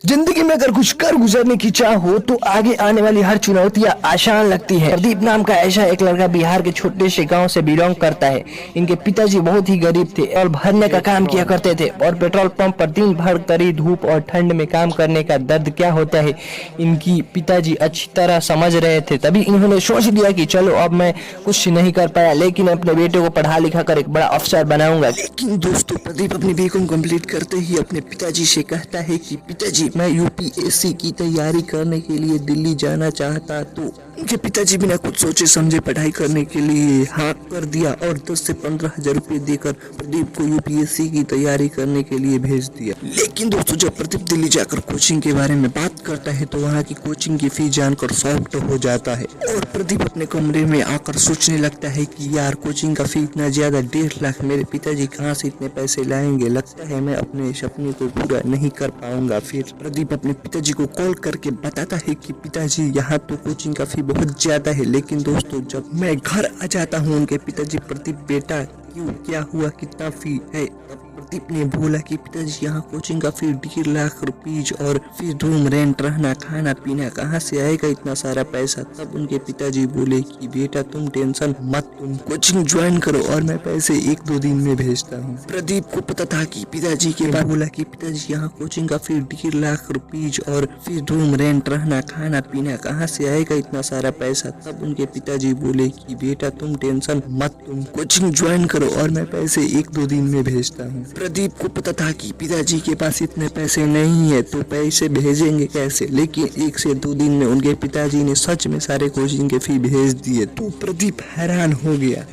जिंदगी में अगर कुछ कर गुजरने की चाह हो तो आगे आने वाली हर चुनौतियां आसान लगती है। प्रदीप नाम का ऐसा एक लड़का बिहार के छोटे से गांव से बिलोंग करता है। इनके पिताजी बहुत ही गरीब थे और भरने का काम किया करते थे और पेट्रोल पंप पर दिन भर तरी धूप और ठंड में काम करने का दर्द क्या होता है इनकी पिताजी अच्छी तरह समझ रहे थे। तभी इन्होंने सोच लिया कि चलो अब मैं कुछ नहीं कर पाया लेकिन अपने बेटे को पढ़ा लिखा कर एक बड़ा अफसर बनाऊंगा। लेकिन दोस्तों प्रदीप अपनी बीकॉम कंप्लीट करते ही अपने पिताजी से कहता है कि पिताजी मैं यूपीएससी की तैयारी करने के लिए दिल्ली जाना चाहता। तो उनके पिताजी बिना कुछ सोचे समझे पढ़ाई करने के लिए हाँ कर दिया और 10 से 15 हजार रुपए देकर प्रदीप को यूपीएससी की तैयारी करने के लिए भेज दिया। लेकिन दोस्तों जब प्रदीप दिल्ली जाकर कोचिंग के बारे में बात करता है तो वहाँ की कोचिंग की फीस जानकर शॉक्ड हो जाता है और प्रदीप अपने कमरे में आकर सोचने लगता है कि यार कोचिंग का फीस इतना ज्यादा 1.5 लाख, मेरे पिताजी कहाँ से इतने पैसे लाएंगे, लगता है मैं अपने सपने को पूरा नहीं कर पाऊंगा। फिर प्रदीप अपने पिताजी को कॉल करके बताता है कि पिताजी यहाँ तो कोचिंग का फी बहुत ज्यादा है। लेकिन दोस्तों जब मैं घर आ जाता हूँ उनके पिताजी प्रदीप बेटा क्यों, क्या हुआ, कितना फी है? तब प्रदीप ने बोला कि पिताजी यहाँ कोचिंग का फी 1.5 लाख रुपीज और फिर रूम रेंट, रहना खाना पीना कहाँ से आएगा इतना सारा पैसा। तब उनके पिताजी बोले कि बेटा तुम टेंशन मत, तुम कोचिंग ज्वाइन करो और मैं पैसे 1-2 दिन में भेजता हूँ। प्रदीप को पता था कि पिताजी के बाद बोला कि पिताजी यहाँ कोचिंग का फी 1.5 लाख रुपीज और फिर रूम रेंट, रहना खाना पीना कहाँ से आएगा इतना सारा पैसा। तब उनके पिताजी बोले कि बेटा तुम टेंशन मत, तुम कोचिंग ज्वाइन करो और मैं पैसे 1-2 दिन में भेजता हूँ। प्रदीप को पता था कि पिताजी के पास इतने पैसे नहीं है तो पैसे भेजेंगे कैसे, लेकिन 1 से 2 दिन में उनके पिताजी ने सच में सारे कोचिंग के फी भेज दिए। तो प्रदीप हैरान हो गया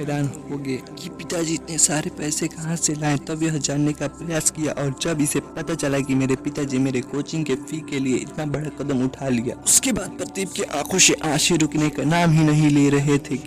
कि पिताजी इतने सारे पैसे कहाँ से लाए। तब यह जानने का प्रयास किया और जब इसे पता चला कि मेरे पिताजी मेरे कोचिंग के फी के लिए इतना बड़ा कदम उठा लिया, उसके बाद प्रदीप की आंखों से आंसू रुकने का नाम ही नहीं ले रहे थे।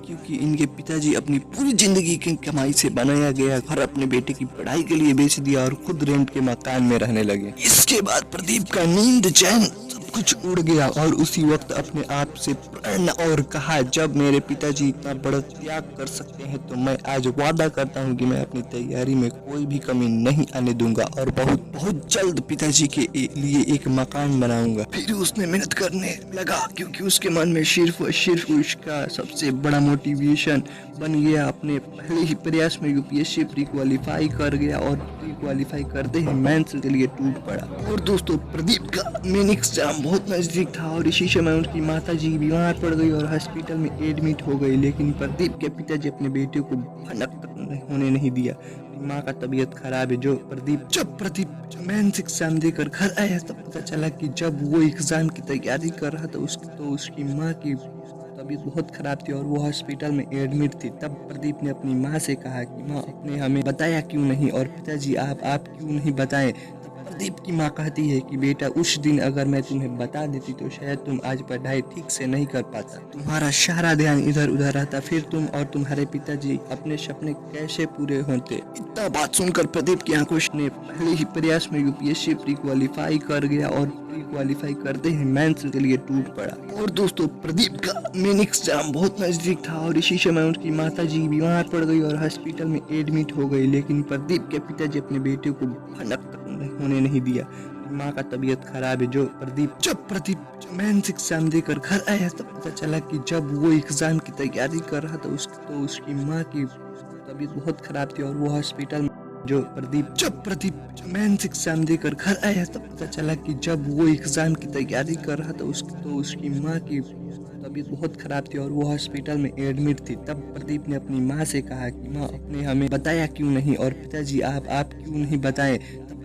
क्योंकि इनके पिताजी अपनी पूरी जिंदगी की कमाई से बनाया गया घर अपने बेटे की पढ़ाई के लिए बेच दिया और खुद रेंट के मकान में रहने लगे। इसके बाद प्रदीप का नींद चैन सब कुछ उड़ गया और उसी वक्त अपने आप से प्रण और कहा जब मेरे पिताजी इतना बड़ा त्याग कर सकते हैं तो मैं आज वादा करता हूँ कि मैं अपनी तैयारी में कोई भी कमी नहीं आने दूंगा और बहुत बहुत जल्द पिताजी के लिए एक मकान बनाऊंगा। फिर उसने मेहनत करने लगा क्योंकि उसके मन में सिर्फ उसका सबसे बड़ा मोटिवेशन बन गया। अपने पहले ही प्रयास में यूपीएससी प्री क्वालिफाई कर गया और प्री क्वालिफाई करते ही मेंस के लिए टूट पड़ा। और दोस्तों प्रदीप का मेन एग्जाम बहुत नजदीक था और इसी समय उनकी माताजी बीमार पड़ गई और हॉस्पिटल में एडमिट हो गई। लेकिन प्रदीप के पिताजी अपने बेटे को भनक होने नहीं दिया। माँ का तबीयत खराब है। जब प्रदीप मेंस एग्जाम देकर घर आया तब पता चला कि जब वो एग्जाम की तैयारी कर रहा था उसकी माँ की तबीयत बहुत खराब थी और वो हॉस्पिटल में एडमिट थी। तब प्रदीप ने अपनी माँ से कहा कि माँ आपने हमें बताया क्यों नहीं और पिताजी आप क्यों नहीं बताएं। प्रदीप की माँ कहती है कि बेटा उस दिन अगर मैं तुम्हें बता देती तो शायद तुम आज पढ़ाई ठीक से नहीं कर पाता, तुम्हारा सारा ध्यान इधर उधर रहता, फिर तुम और तुम्हारे पिताजी अपने सपने कैसे पूरे होते। इतना बात सुनकर प्रदीप की आंखों ने पहले ही प्रयास में यूपीएससी प्री क्वालिफाई कर गया और प्री क्वालिफाई करते ही मेंस के लिए टूट पड़ा। और दोस्तों प्रदीप का मेन एग्जाम बहुत नजदीक था और इसी समय उनकी माताजी बीमार पड़ गई और हॉस्पिटल में एडमिट हो गई। लेकिन प्रदीप के पिताजी अपने बेटे को भनक होने नहीं दिया। माँ का तबीयत खराब है। जब प्रदीप मेंस एग्जाम देकर घर आया तब पता चला कि जब वो एग्जाम की तैयारी कर रहा था उसकी माँ की तबीयत बहुत खराब थी और वो हॉस्पिटल में जब प्रदीप मेंस एग्जाम देकर घर आया तब पता चला कि जब वो एग्जाम की तैयारी कर रहा था उसकी माँ की तबीयत बहुत खराब थी और वो हॉस्पिटल में एडमिट थी। तब प्रदीप ने अपनी माँ से कहा कि माँ आपने हमें बताया क्यों नहीं और पिताजी आप क्यों नहीं बताएं।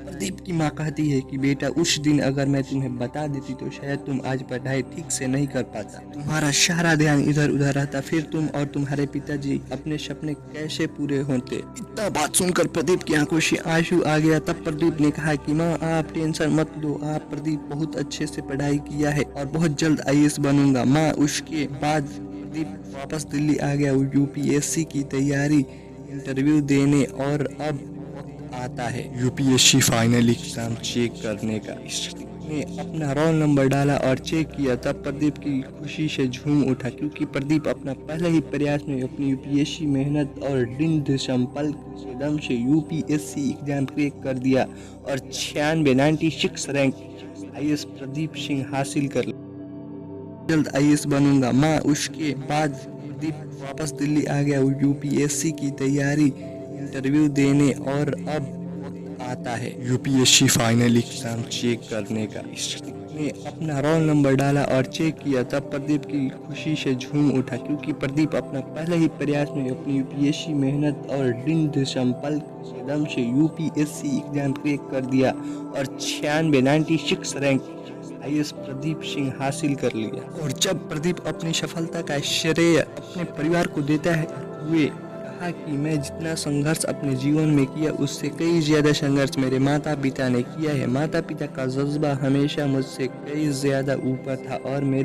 प्रदीप की माँ कहती है कि बेटा उस दिन अगर मैं तुम्हें बता देती तो शायद तुम आज पढ़ाई ठीक से नहीं कर पाता, तुम्हारा सारा ध्यान इधर उधर रहता, फिर तुम और तुम्हारे पिताजी अपने सपने कैसे पूरे होते। इतना बात सुनकर प्रदीप की आंखों से आंसू आ गया। तब प्रदीप ने कहा कि माँ आप टेंशन मत लो, आप प्रदीप बहुत अच्छे से पढ़ाई किया है और बहुत जल्द आईएएस बनूंगा। माँ उसके बाद प्रदीप वापस दिल्ली आ गया यूपीएससी की तैयारी इंटरव्यू देने और अब आता है यूपीएससी फाइनल एग्जाम चेक करने का। ने अपना रोल नंबर डाला और चेक किया तब प्रदीप की खुशी से झूम उठा, क्योंकि प्रदीप अपना पहले ही प्रयास में अपनी यूपीएससी मेहनत और दृढ़ संकल्प के दम से यूपीएससी एग्जाम क्रैक कर दिया और 96 रैंक आईएएस प्रदीप सिंह हासिल कर लिया। जल्द आईएएस बनूंगा माँ। उसके बाद प्रदीप वापस दिल्ली आ गया यूपीएससी की तैयारी, इंटरव्यू देने, और अब वक्त आता है यूपीएससी फाइनल एग्जाम चेक करने का। ने अपना रोल नंबर डाला और चेक किया तब प्रदीप की खुशी से झूम उठा, क्योंकि प्रदीप अपना पहले ही प्रयास में अपनी यूपीएससी मेहनत और दृढ़ संकल्प के दम से यूपीएससी एग्जाम क्रैक कर दिया और 96 रैंक आईएएस प्रदीप सिंह हासिल कर लिया। और जब प्रदीप अपनी सफलता का श्रेय अपने परिवार को देता है हुए कहा कि मैं जितना संघर्ष अपने जीवन में किया उससे कई ज्यादा संघर्ष मेरे माता पिता ने किया है। माता पिता का जज्बा हमेशा मुझसे कई ज्यादा ऊपर था और मेरी